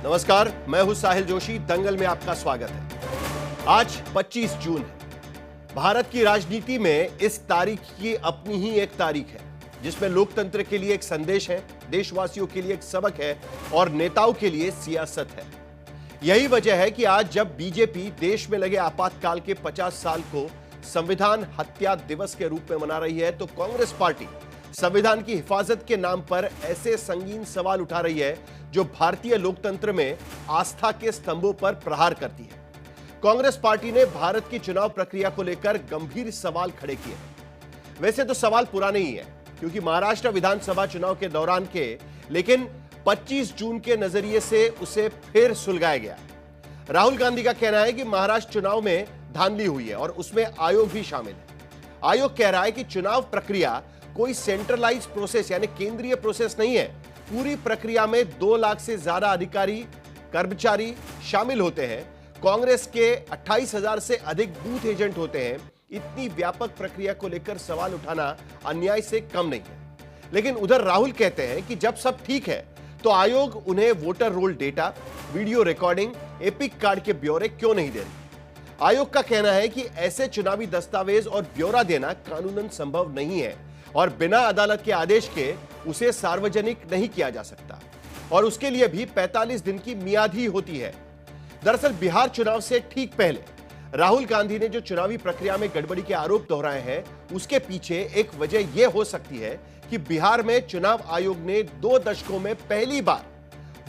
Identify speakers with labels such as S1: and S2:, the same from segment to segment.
S1: नमस्कार, मैं हूं साहिल जोशी। दंगल में आपका स्वागत है। आज 25 जून है। भारत की राजनीति में इस तारीख की अपनी ही एक तारीख है, जिसमें लोकतंत्र के लिए एक संदेश है, देशवासियों के लिए एक सबक है और नेताओं के लिए सियासत है। यही वजह है कि आज जब बीजेपी देश में लगे आपातकाल के 50 साल को संविधान हत्या दिवस के रूप में मना रही है, तो कांग्रेस पार्टी संविधान की हिफाजत के नाम पर ऐसे संगीन सवाल उठा रही है जो भारतीय लोकतंत्र में आस्था के स्तंभों पर प्रहार करती है। कांग्रेस पार्टी ने भारत की चुनाव प्रक्रिया को लेकर गंभीर सवाल खड़े किए। वैसे तो सवाल पुराने ही है, क्योंकि महाराष्ट्र विधानसभा चुनाव के दौरान के, लेकिन 25 जून के नजरिए से उसे फिर सुलगाया गया। राहुल गांधी का कहना है कि महाराष्ट्र चुनाव में धांधली हुई है और उसमें आयोग भी शामिल है। आयोग कह रहा है कि चुनाव प्रक्रिया कोई सेंट्रलाइज प्रोसेस यानी केंद्रीय प्रोसेस नहीं है। पूरी प्रक्रिया में 2 लाख से ज्यादा अधिकारी कर्मचारी शामिल होते हैं। कांग्रेस के 28,000 से अधिक बूथ एजेंट होते हैं। इतनी व्यापक प्रक्रिया को लेकर सवाल उठाना अन्याय से कम नहीं है। लेकिन उधर राहुल कहते हैं कि जब सब ठीक है तो आयोग उन्हें voter roll data, video recording, EPIC card के ब्यौरे क्यों नहीं दे रही। आयोग का कहना है कि ऐसे चुनावी दस्तावेज और ब्यौरा देना कानूनन संभव नहीं है और बिना अदालत के आदेश के उसे सार्वजनिक नहीं किया जा सकता, और उसके लिए भी 45 दिन की मियाद ही होती है। दरअसल बिहार चुनाव से ठीक पहले राहुल गांधी ने जो चुनावी प्रक्रिया में गड़बड़ी के आरोप दोहराए हैं, उसके पीछे एक वजह यह हो सकती है कि बिहार में चुनाव आयोग ने 2 दशकों में पहली बार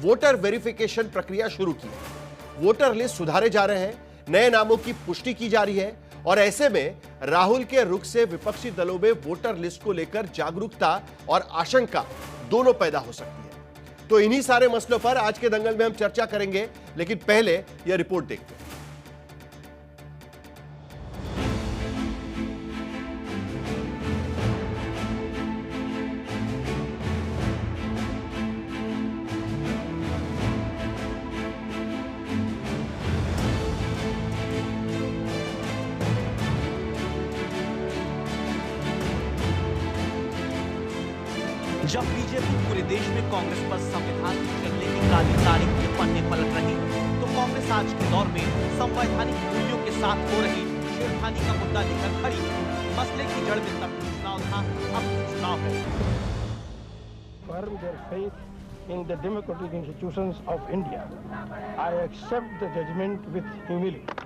S1: वोटर वेरिफिकेशन प्रक्रिया शुरू की है। वोटर लिस्ट सुधारे जा रहे हैं, नए नामों की पुष्टि की जा रही है, और ऐसे में राहुल के रुख से विपक्षी दलों में वोटर लिस्ट को लेकर जागरूकता और आशंका दोनों पैदा हो सकती है। तो इन्हीं सारे मसलों पर आज के दंगल में हम चर्चा करेंगे, लेकिन पहले यह रिपोर्ट देखते हैं।
S2: जब बीजेपी पूरे देश में कांग्रेस पर संविधान की चलने की काली तारीख के पन्ने पलट रही, तो कांग्रेस आज के दौर में संवैधानिक मूल्यों के साथ हो रही छेड़खानी का मुद्दा लेकर खड़ी है। मसले की जड़ में तब चुनाव था, अब चुनाव है।
S3: Firm their faith in the democratic institutions of India. I accept the judgment with humility.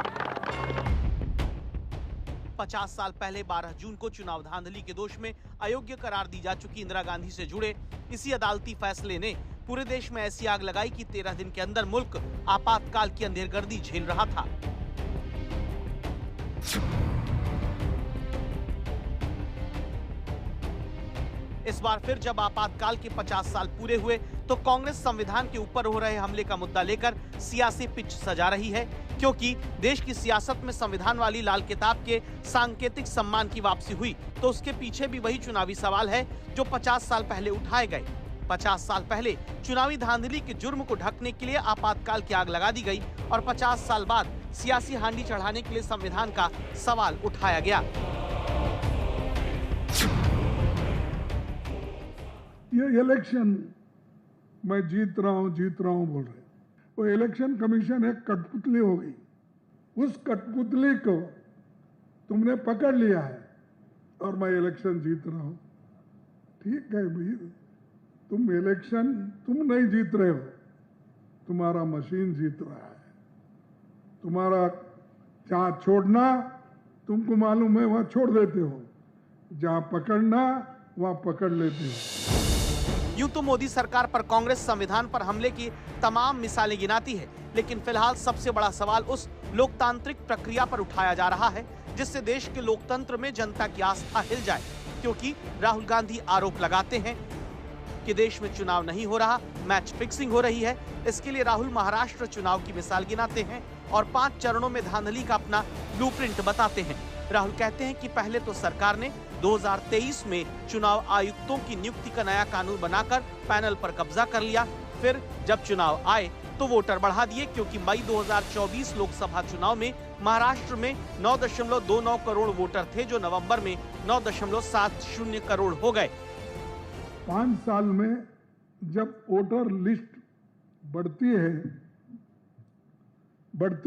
S2: 50 साल पहले 12 जून को चुनाव धांधली के दोष में अयोग्य करार दी जा चुकी इंदिरा गांधी से जुड़े इसी अदालती फैसले ने पूरे देश में ऐसी आग लगाई कि 13 दिन के अंदर मुल्क आपातकाल की अंधेरगर्दी झेल रहा था। इस बार फिर जब आपातकाल के 50 साल पूरे हुए, तो कांग्रेस संविधान के ऊपर हो रहे हमले का मुद्दा लेकर सियासी पिच सजा रही है, क्योंकि देश की सियासत में संविधान वाली लाल किताब के सांकेतिक सम्मान की वापसी हुई, तो उसके पीछे भी वही चुनावी सवाल है जो 50 साल पहले उठाए गए। 50 साल पहले चुनावी धांधली के जुर्म को ढकने के लिए आपातकाल की आग लगा दी गई और 50 साल बाद सियासी हांडी चढ़ाने के लिए संविधान का सवाल उठाया गया।
S4: ये इलेक्शन मैं जीत रहा हूं बोल रहे, वो इलेक्शन कमीशन एक कठपुतली हो गई। उस कठपुतली को तुमने पकड़ लिया है और मैं इलेक्शन जीत रहा हूं। ठीक है भाई, तुम नहीं जीत रहे हो, तुम्हारा मशीन जीत रहा है। तुम्हारा जहां छोड़ना तुमको मालूम है वहां छोड़ देते हो, जहां पकड़ना वहां पकड़ लेते हो।
S2: यूं तो मोदी सरकार पर कांग्रेस संविधान पर हमले की तमाम मिसालें गिनाती है, लेकिन फिलहाल सबसे बड़ा सवाल उस लोकतांत्रिक प्रक्रिया पर उठाया जा रहा है जिससे देश के लोकतंत्र में जनता की आस्था हिल जाए। क्योंकि राहुल गांधी आरोप लगाते हैं कि देश में चुनाव नहीं हो रहा, मैच फिक्सिंग हो रही है। इसके लिए राहुल महाराष्ट्र चुनाव की मिसाल गिनाते हैं और 5 चरणों में धांधली का अपना ब्लूप्रिंट बताते हैं। राहुल कहते हैं कि पहले तो सरकार ने 2023 में चुनाव आयुक्तों की नियुक्ति का नया कानून बनाकर पैनल पर कब्जा कर लिया। फिर जब चुनाव आए तो वोटर बढ़ा दिए, क्योंकि मई 2024 लोकसभा चुनाव में महाराष्ट्र में 9.29 करोड़ वोटर थे, जो नवंबर में 9.70 करोड़ हो गए।
S4: 5 साल में जब वोटर लिस्ट बढ़ती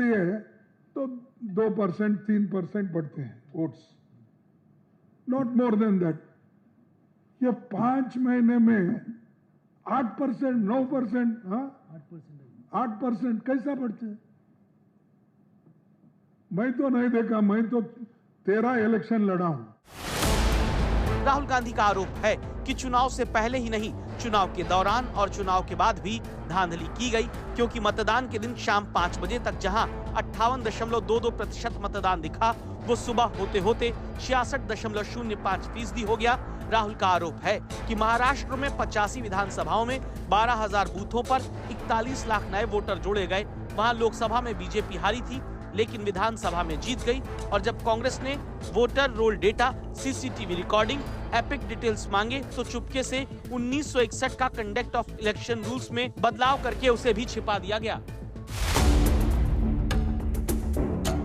S4: है तो 2%, 3% बढ़ते हैं votes, not more than that. ये 5 महीने में 8%, 9%, 8% कैसा बढ़ते हैं? मैं तो नहीं देखा, मैं तो 13 इलेक्शन लड़ा हूं।
S2: राहुल गांधी का आरोप है कि चुनाव से पहले ही नहीं, चुनाव के दौरान और चुनाव के बाद भी धांधली की गई, क्योंकि मतदान के दिन शाम 5 बजे तक जहां 58.22% मतदान दिखा, वो सुबह होते होते 66.05% हो गया। राहुल का आरोप है कि महाराष्ट्र में 85 विधानसभाओं में 12,000 बूथों पर 41 लाख नए वोटर जोड़े गए। वहां लोकसभा में बीजेपी हारी थी, लेकिन विधानसभा में जीत गई। और जब कांग्रेस ने voter roll data, CCTV recording, EPIC details मांगे तो चुपके से 1961 का कंडक्ट ऑफ इलेक्शन रूल्स में बदलाव करके उसे भी छिपा दिया गया।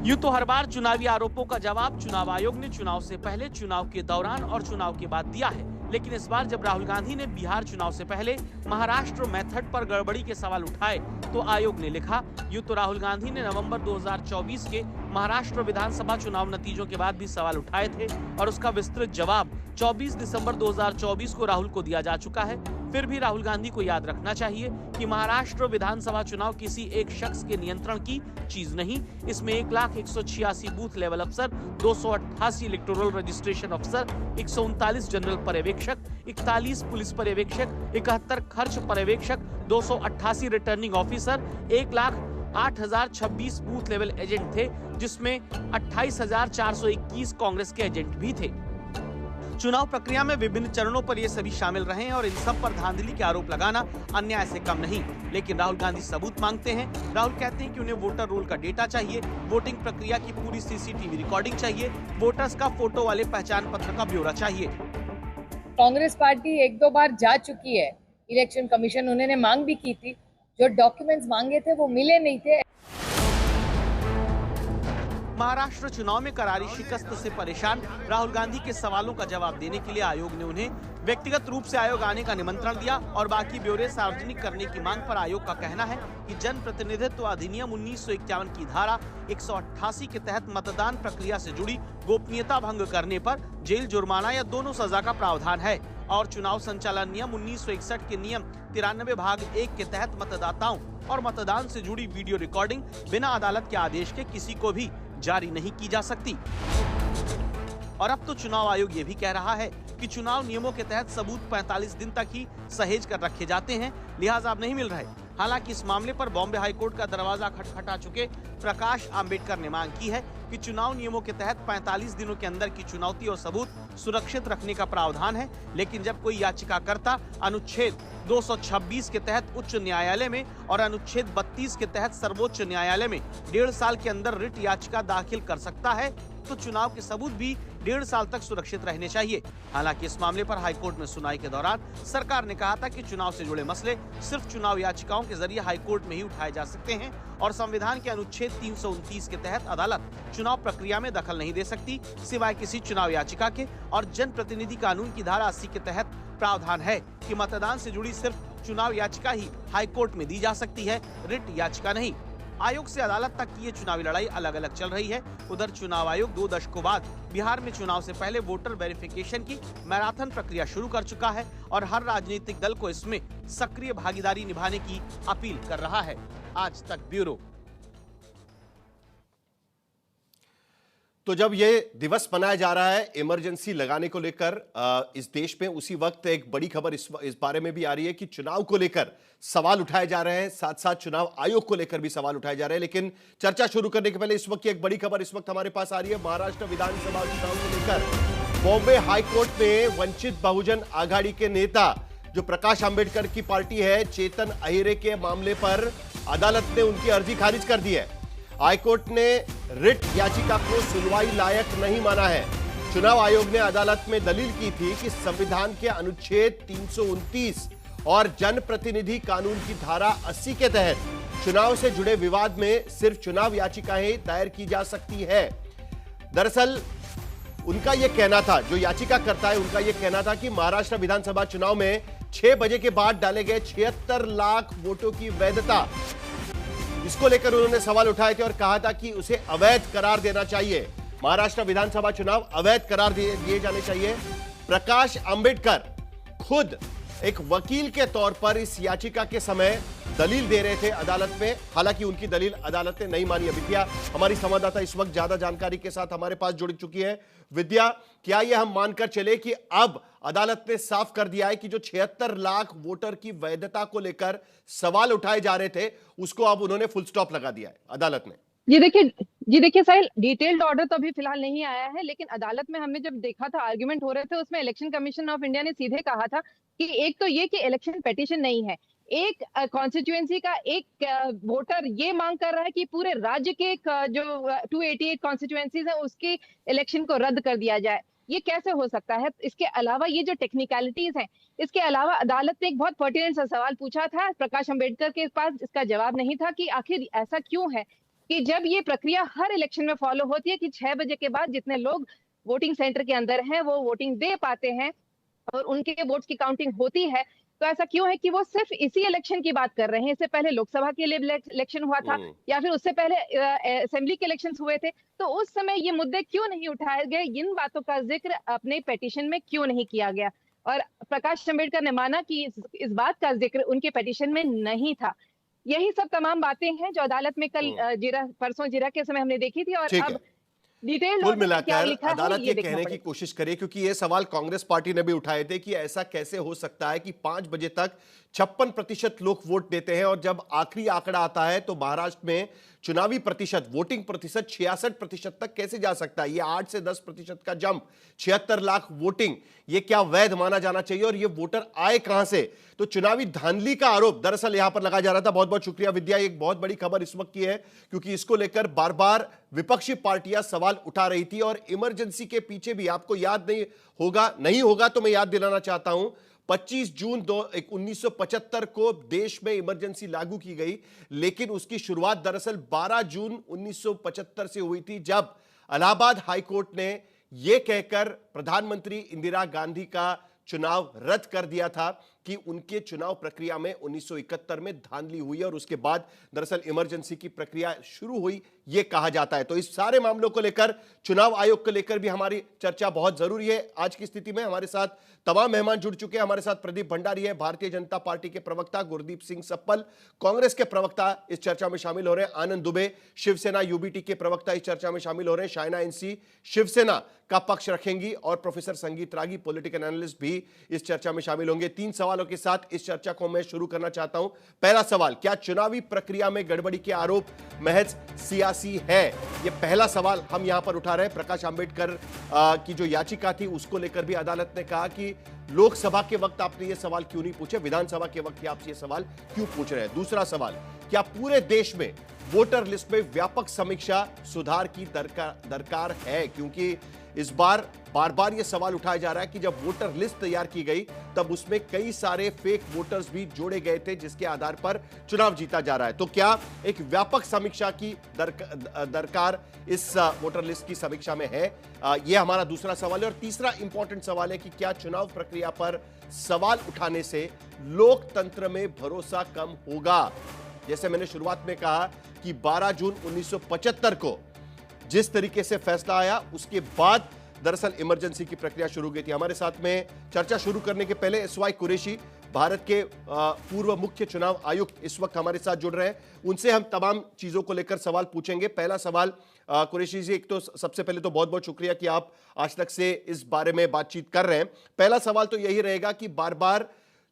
S2: यूं तो हर बार चुनावी आरोपों का जवाब चुनाव आयोग ने चुनाव से पहले, चुनाव के दौरान और चुनाव के बाद दिया है, लेकिन इस बार जब राहुल गांधी ने बिहार चुनाव से पहले महाराष्ट्र मेथड पर गड़बड़ी के सवाल उठाए तो आयोग ने लिखा। यूं तो राहुल गांधी ने नवंबर 2024 के महाराष्ट्र विधानसभा चुनाव नतीजों के बाद भी सवाल उठाए थे और उसका विस्तृत जवाब 24 दिसंबर 2024 को राहुल को दिया जा चुका है। फिर भी राहुल गांधी को याद रखना चाहिए कि महाराष्ट्र विधानसभा चुनाव किसी एक शख्स के नियंत्रण की चीज नहीं। इसमें 1,186 बूथ लेवल अफसर, 288 इलेक्टोरल रजिस्ट्रेशन अफसर, 139 जनरल पर्यवेक्षक, 41 पुलिस पर्यवेक्षक, 71 खर्च पर्यवेक्षक, 288 returning officer, 1,08,026 booth level agent थे, जिसमें 28,421 कांग्रेस के एजेंट भी थे। चुनाव प्रक्रिया में विभिन्न चरणों पर ये सभी शामिल रहे हैं और इन सब पर धांधली के आरोप लगाना अन्याय से कम नहीं। लेकिन राहुल गांधी सबूत मांगते हैं। राहुल कहते हैं कि उन्हें वोटर रोल का डेटा चाहिए, वोटिंग प्रक्रिया की पूरी सीसीटीवी रिकॉर्डिंग चाहिए, वोटर्स का फोटो वाले पहचान पत्र का ब्यौरा चाहिए।
S5: कांग्रेस पार्टी 1-2 बार जा चुकी है इलेक्शन कमीशन, उन्होंने मांग भी की थी, जो डॉक्यूमेंट्स मांगे थे वो मिले नहीं थे।
S2: महाराष्ट्र चुनाव में करारी शिकस्त से परेशान राहुल गांधी के सवालों का जवाब देने के लिए आयोग ने उन्हें व्यक्तिगत रूप से आयोग आने का निमंत्रण दिया और बाकी ब्यौरे सार्वजनिक करने की मांग पर आयोग का कहना है कि जन प्रतिनिधित्व अधिनियम 1951 की धारा 188 के तहत मतदान प्रक्रिया से जुड़ी गोपनीयता भंग करने पर जेल, जुर्माना या दोनों सजा का प्रावधान है और चुनाव संचालन नियम 1961 के नियम 93 भाग 1 के तहत मतदाताओं और मतदान से जुड़ी वीडियो रिकॉर्डिंग बिना अदालत के आदेश के किसी को भी जारी नहीं की जा सकती। और अब तो चुनाव आयोग ये भी कह रहा है कि चुनाव नियमों के तहत सबूत 45 दिन तक ही सहेज कर रखे जाते हैं, लिहाजा अब नहीं मिल रहे। हालांकि इस मामले पर बॉम्बे हाईकोर्ट का दरवाजा खटखटा चुके प्रकाश आंबेडकर ने मांग की है कि चुनाव नियमों के तहत 45 दिनों के अंदर की चुनौती और सबूत सुरक्षित रखने का प्रावधान है। लेकिन जब कोई याचिकाकर्ता अनुच्छेद 226 के तहत उच्च न्यायालय में और अनुच्छेद 32 के तहत सर्वोच्च न्यायालय में 1.5 साल के अंदर रिट याचिका दाखिल कर सकता है, तो चुनाव के सबूत भी 1.5 साल तक सुरक्षित रहने चाहिए। हालांकि इस मामले पर हाईकोर्ट में सुनवाई के दौरान सरकार ने कहा था कि चुनाव से जुड़े मसले सिर्फ चुनाव याचिकाओं के जरिए हाईकोर्ट में ही उठाए जा सकते हैं और संविधान के अनुच्छेद 329 के तहत अदालत चुनाव प्रक्रिया में दखल नहीं दे सकती, सिवाय किसी चुनाव याचिका के। और जनप्रतिनिधि कानून की धारा 80 के तहत प्रावधान है कि मतदान से जुड़ी सिर्फ चुनाव याचिका ही हाईकोर्ट में दी जा सकती है, रिट याचिका नहीं। आयोग से अदालत तक की ये चुनावी लड़ाई अलग अलग चल रही है। उधर चुनाव आयोग 2 दशकों बाद बिहार में चुनाव से पहले वोटर वेरिफिकेशन की मैराथन प्रक्रिया शुरू कर चुका है और हर राजनीतिक दल को इसमें सक्रिय भागीदारी निभाने की अपील कर रहा है। आज तक ब्यूरो।
S1: तो जब ये दिवस मनाया जा रहा है इमरजेंसी लगाने को लेकर इस देश में, उसी वक्त एक बड़ी खबर इस बारे में भी आ रही है कि चुनाव को लेकर सवाल उठाए जा रहे हैं, साथ साथ चुनाव आयोग को लेकर भी सवाल उठाए जा रहे हैं। लेकिन चर्चा शुरू करने के पहले इस वक्त की एक बड़ी खबर इस वक्त हमारे पास आ रही है। महाराष्ट्र विधानसभा चुनाव को लेकर बॉम्बे हाईकोर्ट में वंचित बहुजन आघाड़ी के नेता जो प्रकाश आंबेडकर की पार्टी है, चेतन अहिरे के मामले पर अदालत ने उनकी अर्जी खारिज कर दी है। हाईकोर्ट ने रिट याचिका को सुनवाई लायक नहीं माना है। चुनाव आयोग ने अदालत में दलील की थी कि संविधान के अनुच्छेद 329 और जनप्रतिनिधि कानून की धारा 80 के तहत चुनाव से जुड़े विवाद में सिर्फ चुनाव याचिकाएं दायर की जा सकती है। दरअसल उनका यह कहना था, जो याचिका करता है उनका यह कहना था कि महाराष्ट्र विधानसभा चुनाव में 6 बजे के बाद डाले गए 76 लाख वोटों की वैधता, इसको लेकर उन्होंने सवाल उठाए थे और कहा था कि उसे अवैध करार देना चाहिए। महाराष्ट्र विधानसभा चुनाव अवैध करार दिए जाने चाहिए। प्रकाश अंबेडकर खुद एक वकील के तौर पर इस याचिका के समय दलील दे रहे थे अदालत में, हालांकि उनकी दलील अदालत ने नहीं मानी। विद्या, हमारी संवाददाता इस वक्त ज्यादा जानकारी के साथ हमारे पास जुड़ चुकी है। विद्या, क्या यह हम मानकर चले कि अब अदालत ने साफ कर दिया है कि जो 76 लाख वोटर की वैधता को लेकर सवाल उठाए जा रहे थे, उसको अब उन्होंने फुल स्टॉप लगा दिया है अदालत ने?
S6: जी देखिए साहिल, डिटेल्ड ऑर्डर तो अभी फिलहाल नहीं आया है, लेकिन अदालत में हमने जब देखा था, आर्ग्यूमेंट हो रहे थे, उसमें इलेक्शन कमीशन ऑफ इंडिया ने सीधे कहा था कि एक तो ये कि इलेक्शन पिटीशन नहीं है, एक कॉन्स्टिट्यूएंसी का एक वोटर ये मांग कर रहा है कि पूरे राज्य के जो 288 कॉन्स्टिट्यूएंसीज है उसके इलेक्शन को रद्द कर दिया जाए। ये कैसे हो सकता है? इसके अलावा ये जो टेक्निकलिटीज हैं, इसके अलावा अदालत ने एक बहुत पर्टिनेंट सा सवाल पूछा था प्रकाश अंबेडकर के पास, इसका जवाब नहीं था कि आखिर ऐसा क्यों है कि जब ये प्रक्रिया हर इलेक्शन में फॉलो होती है कि 6 बजे के बाद जितने लोग वोटिंग सेंटर के अंदर हैं वो वोटिंग दे पाते हैं और उनके वोट्स की काउंटिंग होती है, तो ऐसा क्यों है कि वो सिर्फ इसी इलेक्शन की बात कर रहे हैं? इससे पहले लोकसभा के लिए इलेक्शन हुआ था या फिर उससे पहले असेंबली के इलेक्शन हुए थे, तो उस समय ये मुद्दे क्यों नहीं उठाए गए? इन बातों का जिक्र अपने पिटीशन में क्यों नहीं किया गया? और प्रकाश अंबेडकर ने माना कि इस बात का जिक्र उनके पिटीशन में नहीं था। यही सब तमाम बातें हैं जो अदालत में कल परसों जीरा के समय हमने देखी थी, और अब डिटेल
S1: कुल मिलाकर अदालत ये कहने की कोशिश करे, क्योंकि ये सवाल कांग्रेस पार्टी ने भी उठाए थे कि ऐसा कैसे हो सकता है कि 5 बजे तक 56% लोग वोट देते हैं और जब आखिरी आंकड़ा आता है तो महाराष्ट्र में चुनावी प्रतिशत, वोटिंग प्रतिशत 66% तक कैसे जा सकता है? ये 8 से 10% का जंप, 76 लाख वोटिंग, ये क्या वैध माना जाना चाहिए? और ये वोटर आए कहां से? तो चुनावी धांधली का आरोप दरअसल यहां पर लगाया जा रहा था। बहुत बहुत शुक्रिया विद्या, एक बहुत बड़ी खबर इस वक्त की है क्योंकि इसको लेकर बार बार विपक्षी पार्टियां सवाल उठा रही थी और इमरजेंसी के पीछे भी, आपको याद नहीं होगा तो मैं याद दिलाना चाहता हूं, 25 जून 1975 को देश में इमरजेंसी लागू की गई, लेकिन उसकी शुरुआत दरअसल 12 जून 1975 से हुई थी, जब इलाहाबाद हाईकोर्ट ने यह कहकर प्रधानमंत्री इंदिरा गांधी का चुनाव रद्द कर दिया था कि उनके चुनाव प्रक्रिया में 1971 में धांधली हुई और उसके बाद दरअसल इमरजेंसी की प्रक्रिया शुरू हुई, यह कहा जाता है। तो इस सारे मामलों को लेकर, चुनाव आयोग को लेकर भी हमारी चर्चा बहुत जरूरी है। आज की स्थिति में हमारे साथ तमाम मेहमान जुड़ चुके हैं। हमारे साथ प्रदीप भंडारी है, भारतीय जनता पार्टी के प्रवक्ता, गुरदीप सिंह सप्पल कांग्रेस के प्रवक्ता इस चर्चा में शामिल हो रहे हैं, आनंद दुबे शिवसेना यूबीटी के प्रवक्ता इस चर्चा में शामिल हो रहे हैं, शाइना एनसी शिवसेना का पक्ष रखेंगी और प्रोफेसर संगीत रागी पॉलिटिकल एनालिस्ट भी इस चर्चा में शामिल होंगे। 3 सवालों के साथ इस चर्चा को मैं शुरू करना चाहता हूं। पहला सवाल, क्या चुनावी प्रक्रिया में गड़बड़ी के आरोप महज सियासी है? यह पहला सवाल हम यहां पर उठा रहे हैं। प्रकाश अंबेडकर की जो याचिका थी उसको लेकर भी अदालत ने कहा कि लोकसभा के वक्त आपने ये सवाल क्यों नहीं पूछे, विधानसभा के वक्त आप ये सवाल क्यों पूछ रहे हैं? दूसरा सवाल, क्या पूरे देश में वोटर लिस्ट में व्यापक समीक्षा, सुधार की दरकार है? क्योंकि इस बार बार यह सवाल उठाया जा रहा है कि जब वोटर लिस्ट तैयार की गई तब उसमें कई सारे फेक वोटर्स भी जोड़े गए थे जिसके आधार पर चुनाव जीता जा रहा है। तो क्या एक व्यापक समीक्षा की दरकार इस वोटर लिस्ट की समीक्षा में है? यह हमारा दूसरा सवाल है। और तीसरा इंपॉर्टेंट सवाल है कि क्या चुनाव प्रक्रिया पर सवाल उठाने से लोकतंत्र में भरोसा कम होगा? जैसे मैंने शुरुआत में कहा कि 12 जून 1975 को जिस तरीके से फैसला आया उसके बाद दरअसल इमरजेंसी की प्रक्रिया शुरू हुई थी। हमारे साथ में चर्चा शुरू करने के पहले एसवाई कुरैशी, भारत के पूर्व मुख्य चुनाव आयुक्त इस वक्त हमारे साथ जुड़ रहे हैं, उनसे हम तमाम चीजों को लेकर सवाल पूछेंगे। पहला सवाल कुरैशी जी, एक तो सबसे पहले तो बहुत बहुत शुक्रिया कि आप आज तक से इस बारे में बातचीत कर रहे हैं। पहला सवाल तो यही रहेगा कि बार बार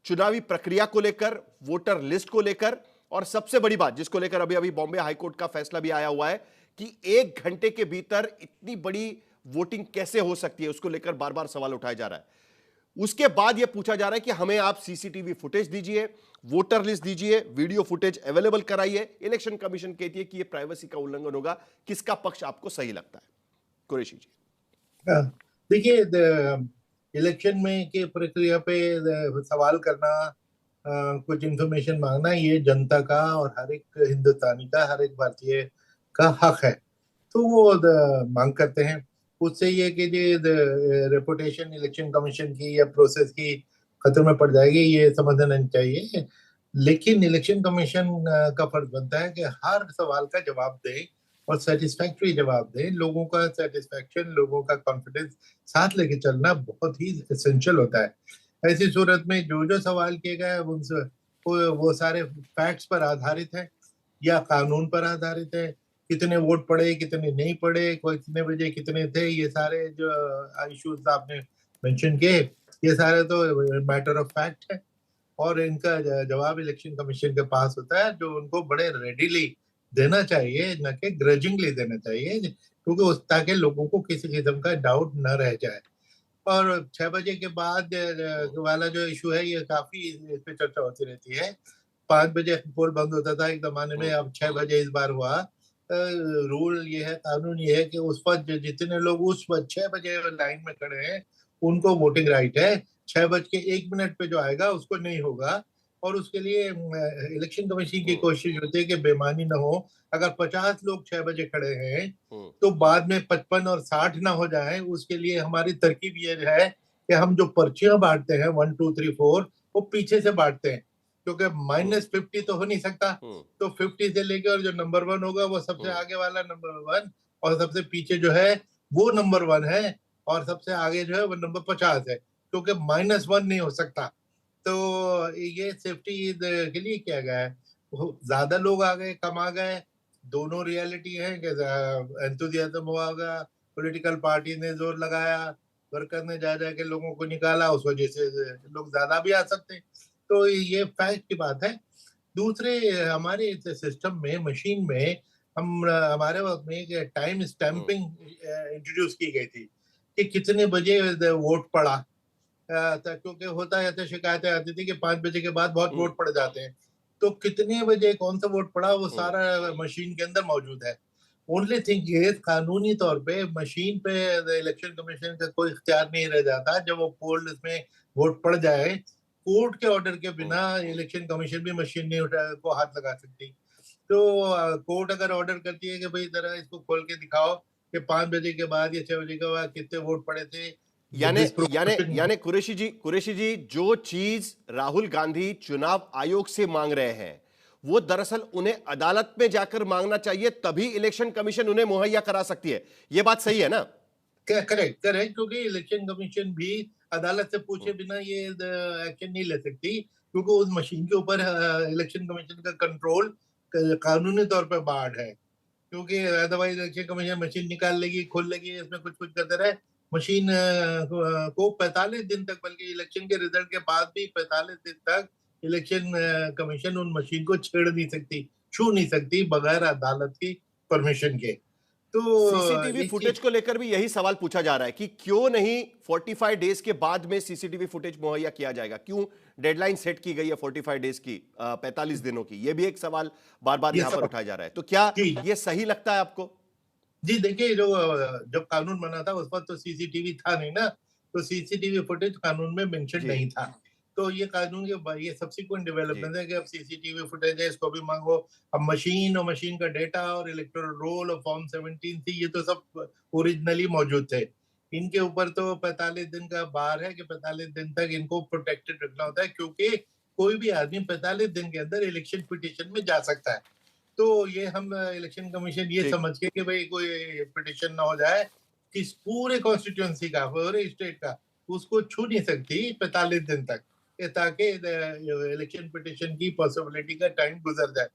S1: चुनावी प्रक्रिया को लेकर, वोटर लिस्ट को लेकर, और सबसे बड़ी बात जिसको लेकर अभी अभी बॉम्बे हाईकोर्ट का फैसला भी आया हुआ है कि 1 घंटे के भीतर इतनी बड़ी वोटिंग कैसे हो सकती है, उसको लेकर बार बार सवाल उठाया जा रहा है। उसके बाद यह पूछा जा रहा है कि हमें आप सीसीटीवी फुटेज दीजिए, वोटर लिस्ट दीजिए, वीडियो फुटेज अवेलेबल कराइए। इलेक्शन कमीशन कहती है कि यह प्राइवेसी का उल्लंघन होगा। किसका पक्ष आपको सही लगता है? कुरैशी जी।
S7: देखिए, इलेक्शन में के प्रक्रिया पे सवाल करना, कुछ इंफॉर्मेशन मांगना, ये जनता का और हर एक हिंदुस्तानी का, हर एक भारतीय का हक है, तो वो मांग करते हैं। उससे ये कि ये रेपुटेशन इलेक्शन कमीशन की या प्रोसेस की खतरे में पड़ जाएगी, ये समझना नहीं चाहिए। लेकिन इलेक्शन कमीशन का फर्ज बनता है कि हर सवाल का जवाब दे और सेटिस्फैक्टरी जवाब दे। लोगों का सेटिस्फैक्शन, लोगों का कॉन्फिडेंस साथ लेके चलना बहुत ही एसेंशियल होता है। ऐसी सूरत में जो जो सवाल किए गए उनसे वो सारे फैक्ट्स पर आधारित है या कानून पर आधारित है। कितने वोट पड़े, कितने नहीं पड़े, कोई कितने बजे कितने थे, ये सारे जो इश्यूज आपने मेंशन किए, ये सारे तो मैटर ऑफ फैक्ट है और इनका जवाब इलेक्शन कमीशन के पास होता है, जो उनको बड़े रेडीली देना चाहिए, न कि ग्रजिंगली देना चाहिए, क्योंकि उस ताकि लोगों को किसी किस्म का डाउट न रह जाए। और 6 बजे के बाद वाला जो इशू है, ये काफी इस पे चर्चा होती रहती है। 5 बजे पोल बंद होता था एक जमाने में, अब 6 बजे इस बार हुआ। रूल ये है, कानून ये है कि उस पर जितने लोग उस वक्त 6 बजे लाइन में खड़े हैं उनको वोटिंग राइट है। 6:01 पे जो आएगा उसको नहीं होगा। और उसके लिए इलेक्शन कमीशन की कोशिश होती है कि बेईमानी ना हो। अगर 50 लोग 6 बजे खड़े हैं तो बाद में 55 और 60 ना हो जाए, उसके लिए हमारी तरकीब ये है कि हम जो पर्चियां बांटते हैं 1 2 3 4 वो पीछे से बांटते हैं, क्योंकि -50 तो हो नहीं सकता। तो 50 से लेके और जो नंबर 1 होगा वो सबसे आगे वाला नंबर 1 और सबसे पीछे जो है वो नंबर 1 है और सबसे आगे जो है वो नंबर 50 है, क्योंकि -1 नहीं हो सकता। तो ये सेफ्टी के लिए किया गया है। ज्यादा लोग आ गए, कम आ गए, दोनों रियलिटी है कि एंथुसियाज्म होगा, पॉलिटिकल पार्टी ने जोर लगाया, वर्कर ने जा जाके लोगों को निकाला, उस वजह से लोग ज्यादा भी आ सकते हैं। तो ये फैक्ट की बात है। दूसरे हमारे सिस्टम में, मशीन में हमारे वक्त में एक टाइम स्टैंपिंग इंट्रोड्यूस की गई थी कि कितने बजे वोट पड़ा, क्योंकि होता है ऐसे शिकायतें आती थी कि 5 बजे के बाद बहुत वोट पड़ जाते हैं। तो कितने बजे कौन सा वोट पड़ा वो सारा मशीन के अंदर मौजूद है। ओनली थिंग ये कानूनी तौर पे मशीन पे इलेक्शन कमीशन का कोई इख्तियार नहीं रह जाता। जब वो पोल में वोट पड़ जाए, कोर्ट के ऑर्डर के बिना इलेक्शन कमीशन भी मशीन नहीं को हाथ लगा सकती। तो कोर्ट अगर ऑर्डर करती है कि भाई जरा इसको खोल के दिखाओ कि 5 बजे के बाद या 6 बजे के बाद कितने वोट पड़े थे,
S1: यानी कुरैशी जी, जो चीज राहुल गांधी चुनाव आयोग से मांग रहे हैं वो दरअसल उन्हें अदालत में जाकर मांगना चाहिए, तभी इलेक्शन कमीशन उन्हें मुहैया करा सकती है। ये बात सही है ना?
S7: करेक्ट, क्योंकि इलेक्शन कमीशन भी अदालत से पूछे बिना ये एक्शन नहीं ले सकती, क्योंकि उस मशीन के ऊपर इलेक्शन कमीशन का कंट्रोल कानूनी तौर पर बाढ़ है। क्योंकि अदरवाइज इलेक्शन कमीशन मशीन निकाल लेगी, खोल लेगी, इसमें कुछ करते रहे, मशीन को 45 दिन तक, बल्कि इलेक्शन के रिजल्ट के बाद भी 45 दिन तक इलेक्शन कमीशन उन मशीन को छेड़ नहीं सकती, छू नहीं सकती बगैर अदालत की परमिशन के। तो
S1: सीसीटीवी फुटेज को लेकर भी यही सवाल पूछा जा रहा है कि क्यों नहीं 45 डेज के बाद में सीसीटीवी फुटेज मुहैया किया जाएगा? क्यों डेडलाइन सेट की गई है 45 डेज की, 45 दिनों की? यह भी एक सवाल बार बार यहां पर उठाया जा रहा है। तो क्या यह सही लगता है आपको?
S7: जी देखिए, जब कानून बना था उस वक्त तो सीसीटीवी था नहीं ना, तो सीसीटीवी फुटेज कानून में मेंशन नहीं था। तो ये कानून के ये सब्सिक्वेंट डेवलपमेंट है कि अब सीसीटीवी फुटेज है, इसको भी मांगो। अब मशीन और मशीन का डेटा और इलेक्टोरल रोल और फॉर्म 17 थी, ये तो सब ओरिजिनली मौजूद थे। इनके ऊपर तो 45 दिन का बार है कि 45 दिन तक इनको प्रोटेक्टेड रखना होता है, क्योंकि कोई भी आदमी 45 दिन के अंदर इलेक्शन पिटीशन में जा सकता है। तो ये हम इलेक्शन कमीशन ये समझ के कि भाई कोई पिटीशन ना हो जाए कि पूरे कॉन्स्टिट्यूएंसी का, पूरे स्टेट का, उसको छू नहीं सकती 45 दिन तक, ताकि इलेक्शन पिटीशन की पॉसिबिलिटी का टाइम गुजर जाए।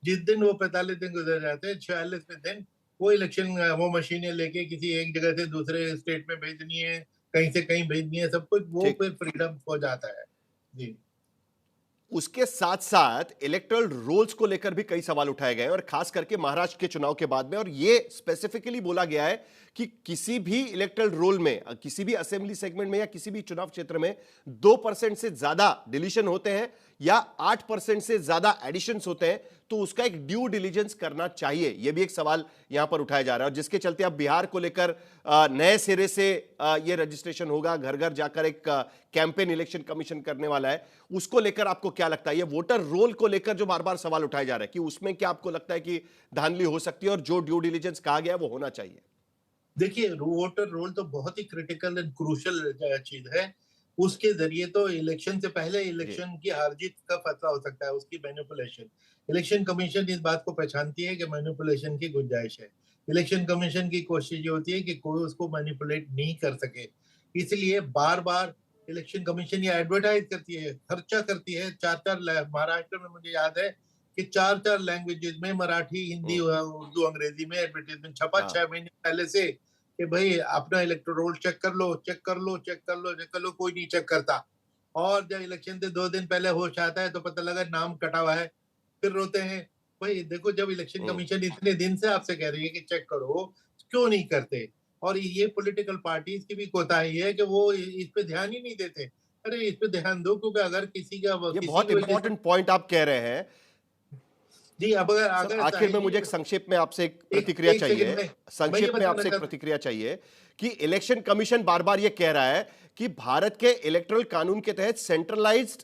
S7: जिस दिन वो 45 दिन गुजर जाते हैं, 46वें दिन वो इलेक्शन, वो मशीनें लेके किसी एक जगह से दूसरे स्टेट में भेजनी है, कहीं से कहीं भेजनी है, सब कुछ वो फिर फ्रीडम हो जाता है। जी,
S1: उसके साथ साथ इलेक्टोरल रोल्स को लेकर भी कई सवाल उठाए गए और खास करके महाराष्ट्र के चुनाव के बाद में, और यह स्पेसिफिकली बोला गया है कि किसी भी इलेक्टोरल रोल में, किसी भी असेंबली सेगमेंट में या किसी भी चुनाव क्षेत्र में 2% से ज्यादा डिलीशन होते हैं या 8% से ज्यादा एडिशंस होते हैं तो उसका एक ड्यू डिलीजेंस करना चाहिए। यह भी एक सवाल यहां पर उठाया जा रहा है, और जिसके चलते अब बिहार को लेकर नए सिरे से यह रजिस्ट्रेशन होगा, घर घर जाकर एक कैंपेन इलेक्शन कमीशन करने वाला है। उसको लेकर आपको क्या लगता है? ये वोटर रोल को लेकर जो बार बार सवाल उठाए जा रहे हैं कि उसमें क्या आपको लगता है कि धांधली हो सकती है और जो ड्यू डिलीजेंस कहा गया वो होना चाहिए?
S7: देखिए, वोटर रोल तो बहुत ही क्रिटिकल एंड क्रूशियल चीज है। उसके जरिए तो इलेक्शन से पहले इलेक्शन की हार जीत का फैसला हो सकता है, उसकी मैनिपुलेशन। इलेक्शन कमीशन इस बात को पहचानती है कि मैनिपुलेशन की गुंजाइश है। इलेक्शन कमीशन की कोशिश ये होती है कि कोई उसको मैनिपुलेट नहीं कर सके, इसलिए बार बार इलेक्शन कमीशन ये एडवर्टाइज करती है, खर्चा करती है। महाराष्ट्र में मुझे याद है कि 4 लैंग्वेजेस में, मराठी, हिंदी, उर्दू, अंग्रेजी में एडवर्टाइजमेंट छपा 6 महीने पहले से कि भाई अपना इलेक्टोरल रोल चेक कर लो, चेक कर लो, चेक कर लो, चेक कर लो। कोई नहीं चेक करता। और जब इलेक्शन से 2 दिन पहले होश आता है तो पता लगा नाम कटा हुआ है, फिर रोते हैं। भाई देखो, जब इलेक्शन कमीशन इतने दिन से आपसे कह रही है कि चेक करो, क्यों नहीं करते? और ये पॉलिटिकल पार्टीज की भी कोताही है कि वो इस पे ध्यान ही नहीं देते। अरे इस पे ध्यान दो, क्योंकि अगर किसी का
S1: ये बहुत इंपॉर्टेंट पॉइंट आप कह रहे हैं
S7: जी। अब अगर
S1: आखिर में मुझे एक संक्षेप में आपसे एक प्रतिक्रिया चाहिए, संक्षेप में आपसे एक प्रतिक्रिया चाहिए कि इलेक्शन कमीशन बार बार ये कह रहा है कि भारत के इलेक्टोरल कानून के तहत सेंट्रलाइज्ड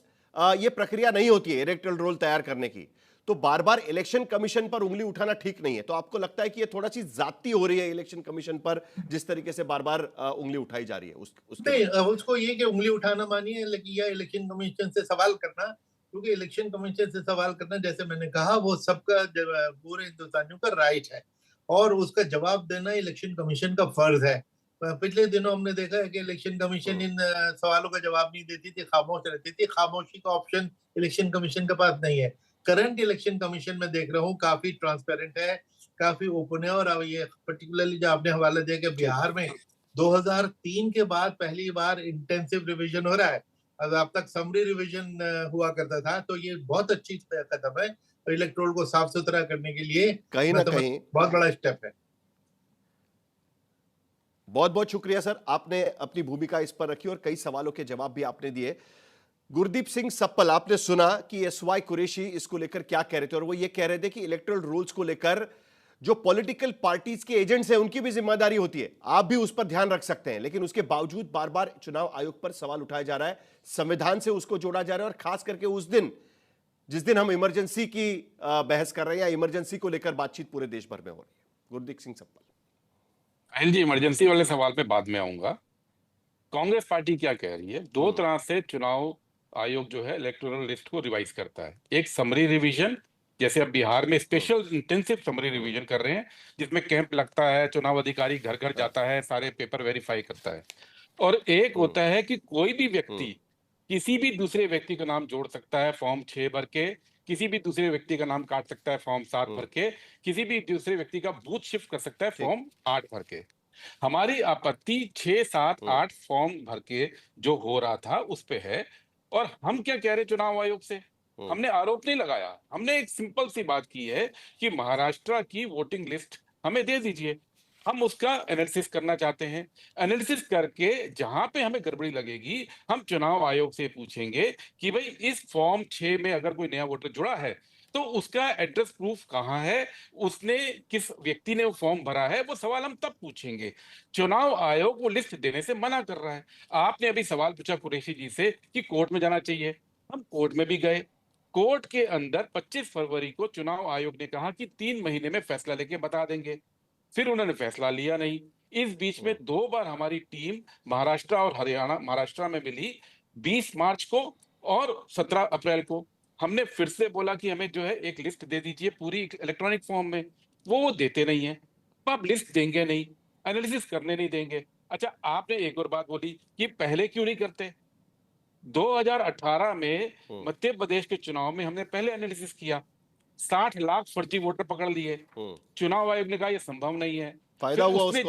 S1: ये प्रक्रिया नहीं होती है इलेक्टोरल रोल तैयार करने की, तो बार बार इलेक्शन कमीशन पर उंगली उठाना ठीक नहीं है। तो आपको लगता है कि ये थोड़ा सी जाती हो रही है इलेक्शन कमीशन पर, जिस तरीके से बार बार उंगली उठाई जा रही है
S7: नहीं, उसको ये कि उंगली उठाना मानिए, लेकिन यह इलेक्शन कमीशन से सवाल करना, क्योंकि इलेक्शन कमीशन से सवाल करना, जैसे मैंने कहा, वो सबका पूरे हिंदुस्तानियों का राइट है और उसका जवाब देना इलेक्शन कमीशन का फर्ज है। पिछले दिनों हमने देखा है कि इलेक्शन कमीशन इन सवालों का जवाब नहीं देती थी, खामोश रहती थी। खामोशी का ऑप्शन इलेक्शन कमीशन के पास नहीं है। करंट इलेक्शन कमीशन में देख रहा हूँ काफी ट्रांसपेरेंट है, काफी ओपन है। और अब ये पर्टिकुलरली जो आपने हवाला दिया कि बिहार में 2003 के बाद पहली बार इंटेंसिव रिवीजन हो रहा है। अब तक समरी रिवीजन हुआ करता था, तो ये बहुत अच्छी कदम है। तो इलेक्टोरल को साफ सुथरा करने के लिए
S1: कहीं ना कहीं
S7: बहुत बड़ा स्टेप है।
S1: बहुत बहुत शुक्रिया सर, आपने अपनी भूमिका इस पर रखी और कई सवालों के जवाब भी आपने दिए। गुरदीप सिंह सप्पल, आपने सुना कि एसवाई कुरैशी इसको लेकर क्या कह रहे थे, और वो ये कह रहे थे कि इलेक्टोरल रूल्स को लेकर जो पॉलिटिकल पार्टीज के एजेंट्स हैं उनकी भी जिम्मेदारी होती है, आप भी उस पर ध्यान रख सकते हैं, लेकिन उसके बावजूद बार बार चुनाव आयोग पर सवाल उठाया जा रहा है, संविधान से उसको जोड़ा जा रहा है, और खास करके उस दिन जिस दिन हम इमरजेंसी की बहस कर रहे हैं या इमरजेंसी को लेकर बातचीत पूरे देश भर में हो रही है। गुरदीप सिंह सप्पल।
S8: साहिल जी, इमरजेंसी वाले सवाल पे बाद में आऊंगा। कांग्रेस पार्टी क्या कह रही है, दो तरह से चुनाव आयोग जो है इलेक्टोरल लिस्ट को रिवाइज करता है। एक समरी रिवीजन, जैसे अब बिहार में स्पेशल इंटेंसिव समरी रिवीजन कर रहे हैं, जिसमें कैंप लगता है, चुनाव अधिकारी घर घर जाता है, सारे पेपर वेरीफाई करता है। और एक होता है कि कोई भी व्यक्ति किसी भी दूसरे व्यक्ति का नाम जोड़ सकता है फॉर्म 6 भर के, किसी भी दूसरे व्यक्ति का नाम काट सकता है फॉर्म 7 भर के, किसी भी दूसरे व्यक्ति का बूथ शिफ्ट कर सकता है फॉर्म 8 भर के। हमारी आपत्ति 6, 7, 8 फॉर्म भर के जो हो रहा था उस पे है। और हम क्या कह रहे चुनाव आयोग से, हमने आरोप नहीं लगाया, हमने एक सिंपल सी बात की है कि महाराष्ट्र की वोटिंग लिस्ट हमें दे दीजिए, हम उसका एनालिसिस करना चाहते हैं। एनालिसिस करके जहां पे हमें गड़बड़ी लगेगी, हम चुनाव आयोग से पूछेंगे कि भाई इस फॉर्म 6 में अगर कोई नया वोटर जुड़ा है तो उसका एड्रेस प्रूफ कहाँ है, उसने किस व्यक्ति ने वो फॉर्म भरा है, वो सवाल हम तब पूछेंगे। चुनाव आयोग वो लिस्ट देने से मना कर रहा है। आपने अभी सवाल पूछा कुरैशी जी से कि कोर्ट में जाना चाहिए, हम कोर्ट में भी गए। कोर्ट के अंदर 25 फरवरी को चुनाव आयोग ने कहा कि 3 महीने में फैसला लेके बता देंगे, फिर उन्होंने फैसला लिया नहीं। इस बीच में 2 बार हमारी टीम महाराष्ट्र और हरियाणा, महाराष्ट्र में मिली 20 मार्च को और 17 अप्रैल को। हमने फिर से बोला कि हमें जो है एक लिस्ट दे दीजिए पूरी इलेक्ट्रॉनिक फॉर्म में, वो देते नहीं है। आप लिस्ट देंगे नहीं, एनालिसिस करने नहीं देंगे। अच्छा, आपने एक और बात बोली कि पहले क्यों नहीं करते। 2018 में मध्य प्रदेश के चुनाव में हमने पहले एनालिसिस किया, 60 लाख फर्जी वोटर पकड़ लिए। चुनाव आयोग ने कहा यह संभव नहीं है,
S1: फायदा हुआ
S8: उसने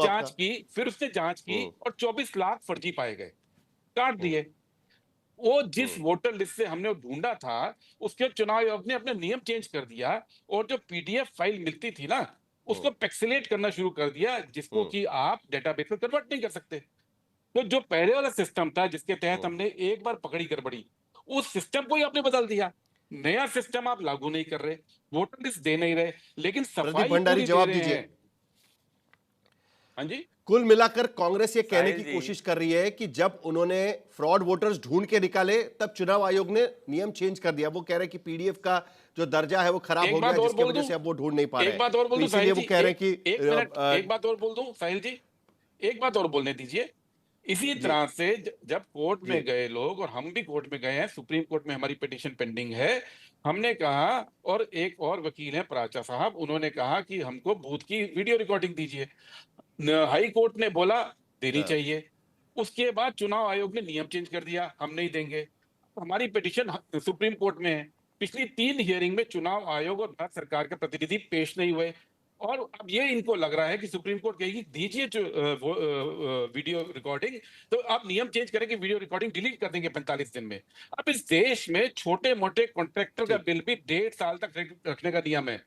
S8: जांच की और 24 लाख फर्जी पाए गए, काट दिए। वो जिस वोटर लिस्ट से हमने ढूंढा था उसके चुनाव आयोग ने अपने नियम चेंज कर दिया और जो पीडीएफ फाइल मिलती थी ना उसको पैक्सिलेट करना शुरू कर दिया, जिसको कि आप डेटाबेस में कन्वर्ट नहीं कर सकते। तो जो पहले वाला सिस्टम था जिसके तहत हमने एक बार पकड़ी गड़बड़ी, उस सिस्टम को ही आपने बदल दिया। नया सिस्टम आप लागू नहीं कर रहे, वोटर लिस्ट दे नहीं रहे, लेकिन सफाई
S1: भंडारी जवाब दीजिए।
S8: हाँ जी,
S1: कुल मिलाकर कांग्रेस ये कहने की कोशिश कर रही है कि जब उन्होंने फ्रॉड वोटर्स ढूंढ के निकाले तब चुनाव आयोग ने नियम चेंज कर दिया। वो कह रहे हैं कि पीडीएफ का जो दर्जा है वो खराब हो गया, जिसकी वजह से अब वो ढूंढ नहीं पा रहे हैं।
S8: एक बात और बोल दूं,
S1: इसलिए वो कह रहे हैं कि
S8: एक बात और बोल दूं साहिल जी, एक बात और बोलने दीजिए। इसी
S1: जी
S8: तरह से जब कोर्ट
S1: जी
S8: में गए लोग, और हम भी कोर्ट में गए हैं, सुप्रीम कोर्ट में हमारी पिटीशन पेंडिंग है, हमने कहा, और एक और वकील हैं प्राचा साहब, उन्होंने कहा कि हमको बूथ की वीडियो रिकॉर्डिंग दीजिए। हाई कोर्ट ने बोला देनी
S1: हाँ,
S8: चाहिए। उसके बाद चुनाव आयोग ने नियम चेंज कर दिया, हम नहीं देंगे। हमारी पिटीशन सुप्रीम कोर्ट में है। पिछली 3 हियरिंग में चुनाव आयोग और भारत सरकार के प्रतिनिधि पेश नहीं हुए, और अब ये इनको लग रहा है कि सुप्रीम कोर्ट कहेगी दीजिए जो वीडियो रिकॉर्डिंग, तो आप नियम चेंज करें कि वीडियो रिकॉर्डिंग डिलीट कर देंगे 45 दिन में। अब इस देश में छोटे मोटे कॉन्ट्रैक्टर का
S1: ठीक,
S8: बिल भी 1.5 साल तक रखने का नियम है,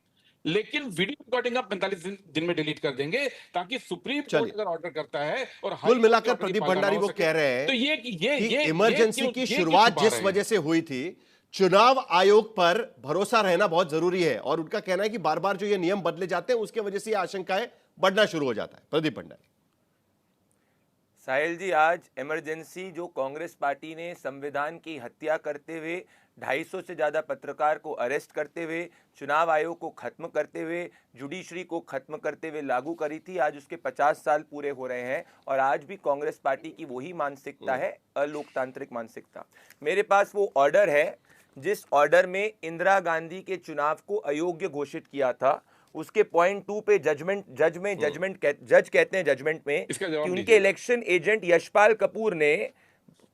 S8: लेकिन वीडियो रिकॉर्डिंग आप 45 दिन में डिलीट कर देंगे, ताकि सुप्रीम कोर्ट
S1: चलिए।
S8: अगर ऑर्डर करता है और हाई
S1: कुल
S8: कोर्ट के
S1: मिलाकर
S8: ऑर्डर की
S1: प्रदीप
S8: पालना
S1: भंडारी
S8: ना
S1: वो
S8: हो सके,
S1: कह रहे हैं
S8: तो ये
S1: कि इमरजेंसी की
S8: क्यों
S1: शुरुआत
S8: छुपा
S1: जिस
S8: रहे
S1: वजह
S8: हैं?
S1: से हुई थी, चुनाव आयोग पर भरोसा रहना बहुत जरूरी है, और उनका कहना है कि बार बार जो ये नियम बदले जाते हैं उसके वजह से ये आशंकाएं बढ़ना शुरू हो जाता है। प्रदीप भंडारी।
S9: साहिल जी, आज इमरजेंसी जो कांग्रेस पार्टी ने संविधान की हत्या करते हुए 250 से ज़्यादा पत्रकार को अरेस्ट करते हुए, चुनाव आयोग को खत्म करते हुए, जुडिशरी को खत्म करते हुए लागू करी थी, आज उसके 50 साल पूरे हो रहे हैं, और आज भी कांग्रेस पार्टी की वही मानसिकता है, अलोकतांत्रिक मानसिकता। मेरे पास वो ऑर्डर है जिस ऑर्डर में इंदिरा गांधी के चुनाव को अयोग्य घोषित किया था। उसके पॉइंट 2 पे जज कहते हैं जजमेंट में
S8: इसका
S9: कि
S8: जवाब
S9: उनके
S8: दीजिए।
S9: इलेक्शन एजेंट यशपाल कपूर ने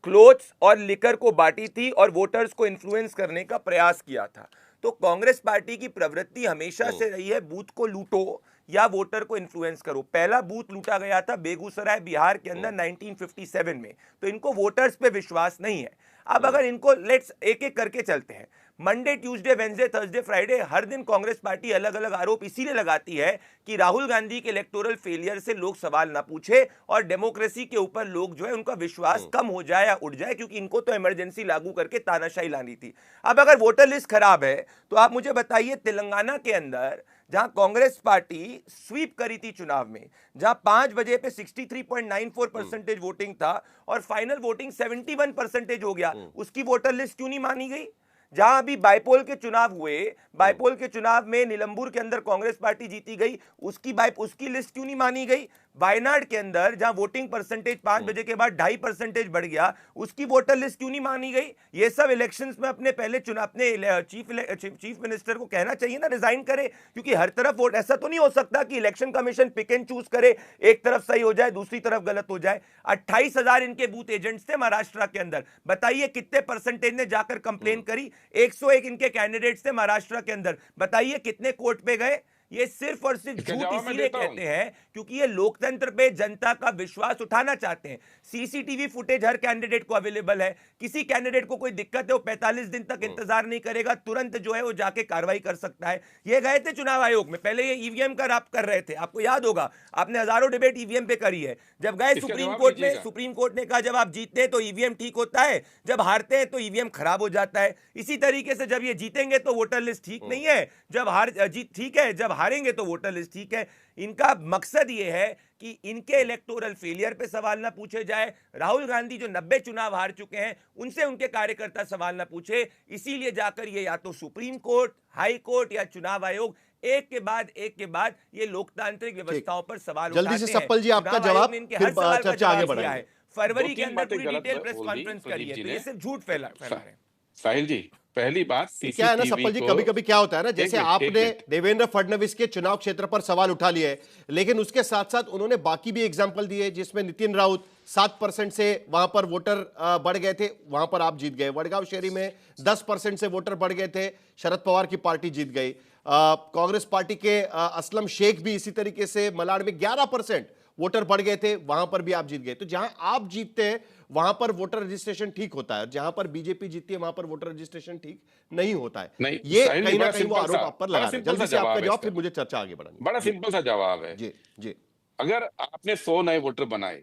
S9: क्लोथ्स और लिकर को बांटी थी और वोटर्स को इन्फ्लुएंस करने का प्रयास किया था। तो कांग्रेस पार्टी की प्रवृत्ति हमेशा से रही है बूथ को लूटो या वोटर को इन्फ्लुएंस करो। पहला बूथ लूटा गया था बेगूसराय बिहार के अंदर 1957 में, तो इनको वोटर्स पे विश्वास नहीं है। अब अगर इनको लेट्स एक एक करके चलते हैं, Monday, Tuesday, Wednesday, Thursday, Friday, हर दिन कांग्रेस पार्टी अलग अलग आरोप इसीलिए लगाती है कि राहुल गांधी के इलेक्टोरल फेलियर से लोग सवाल ना पूछे और डेमोक्रेसी के ऊपर लोग जो है उनका विश्वास कम हो जाए या उठ जाए, क्योंकि इनको तो इमरजेंसी लागू करके तानाशाही लानी थी। अब अगर वोटर लिस्ट खराब है तो आप मुझे बताइए, तेलंगाना के अंदर जहां कांग्रेस पार्टी स्वीप करी थी चुनाव में, जहां 5 बजे पे 63.94% वोटिंग था और फाइनल वोटिंग 71% हो गया, उसकी वोटर लिस्ट क्यों नहीं मानी गई? जहां अभी बाइपोल के चुनाव हुए, बाइपोल के चुनाव में नीलंबूर के अंदर कांग्रेस पार्टी जीती गई, उसकी लिस्ट क्यों नहीं मानी गई? वायनाड के अंदर जहां वोटिंग परसेंटेज 5 बजे के बाद 2.5% बढ़ गया, उसकी वोटर लिस्ट क्यों नहीं मानी गई? ये सब इलेक्शंस में अपने पहले चुनाव, अपने चीफ मिनिस्टर को कहना चाहिए ना रिजाइन करे, क्योंकि हर तरफ वोट, ऐसा तो नहीं हो सकता कि election commission pick and choose करे, एक तरफ सही हो जाए दूसरी तरफ गलत हो जाए। 28,000 इनके बूथ एजेंट्स थे महाराष्ट्र के अंदर, बताइए कितने परसेंटेज ने जाकर कंप्लेन करी? 101 इनके कैंडिडेट्स थे महाराष्ट्र के अंदर, बताइए कितने कोर्ट पे गए? ये सिर्फ और सिर्फ
S8: इसका
S9: झूठ
S8: जवाब मैं
S9: इसीलिए
S8: देता हूं।
S9: कहते हैं क्योंकि ये लोकतंत्र पे जनता का विश्वास उठाना चाहते हैं। सीसीटीवी फुटेज हर कैंडिडेट को अवेलेबल है, किसी कैंडिडेट को कोई दिक्कत है वो 45 दिन तक इंतजार नहीं करेगा, तुरंत जो है वो जाके कार्रवाई कर सकता है। ये गए थे चुनाव आयोग में, पहले ये ईवीएम का आप कर रहे थे, आपको याद होगा, आपने हजारों डिबेट ईवीएम पे करी है। जब गए
S8: इसका
S9: सुप्रीम
S8: जवाब
S9: कोर्ट में,
S8: दीजिएगा।
S9: सुप्रीम कोर्ट ने कहा जब आप जीतते हैं तो ईवीएम ठीक होता है, जब हारते हैं तो ईवीएम खराब हो जाता है। इसी तरीके से जब ये जीतेंगे तो वोटर लिस्ट ठीक नहीं है, जब जीत ठीक है, जब हारेंगे तो वोटर लिस्ट ठीक है। इनका मकसद ये है कि इनके इलेक्टोरल फेलियर पे सवाल ना पूछे जाए। राहुल गांधी जो 90 चुनाव हार चुके हैं उनसे उनके कार्यकर्ता सवाल ना पूछे, इसीलिए जाकर ये या तो सुप्रीम कोर्ट, हाई कोर्ट या चुनाव आयोग एक के बाद ये लोकतांत्रिक व्यवस्थाओं पर सवाल
S1: जल्दी
S9: उठाते
S1: से
S9: हैं।
S1: सप्पल जी आपका
S9: चुनाव आयोग
S1: जवाब,
S9: ने इनके
S1: फिर
S9: हर सवाल का
S1: चर्चा आगे
S9: जवाब दिया
S1: बढ़ाएंगे।
S9: है। फरवरी के
S8: 2-3
S9: अंदर
S8: बातें
S9: पूरी
S8: गलत
S9: डिटेल प्रेस
S8: बोल दी
S9: कॉन्फ्रेंस करी
S8: प्रदीप
S9: है,
S8: जी
S9: तो
S8: ने।
S9: ये सिर्फ झूठ फैला रहे हैं।
S8: साहिल जी, पहली बात
S1: क्या है ना
S8: सीसीटीवी
S1: सप्पल जी,
S8: को,
S1: कभी कभी क्या होता है ना, जैसे
S8: एक
S1: आपने
S8: मिनट।
S1: देवेंद्र फडणवीस के चुनाव क्षेत्र पर सवाल उठा लिया है, लेकिन उसके साथ साथ उन्होंने बाकी भी एग्जांपल दिए जिसमें नितिन राउत 7% से वहां पर वोटर बढ़ गए थे, वहां पर आप जीत गए। वडगांव शहरी में 10% से वोटर बढ़ गए थे, शरद पवार की पार्टी जीत गई। कांग्रेस पार्टी के असलम शेख भी इसी तरीके से मलाड में 11% वोटर बढ़ गए थे, वहां पर भी आप जीत गए। तो जहां आप जीतते हैं वहां पर वोटर रजिस्ट्रेशन ठीक होता है, जहां पर बीजेपी जीतती है वहां पर वोटर रजिस्ट्रेशन ठीक नहीं होता है।
S8: नहीं,
S1: ये
S8: साहिल जी,
S1: कहीं ना
S8: बड़ा
S1: कहीं वो
S8: सिंपल
S1: आरोप
S8: सा-
S1: आप पर
S8: बड़ा
S1: लगा रहे हैं।
S8: सिंपल
S1: जल्दी
S8: सा
S1: से आपका
S8: जवाब है
S1: जवाब,
S8: इसका।
S1: फिर मुझे चर्चा आगे बढ़ानी है।
S8: बड़ा
S1: जी,
S8: सिंपल सा जवाब है।
S1: जी जी।
S8: अगर आपने 100 नए वोटर बनाए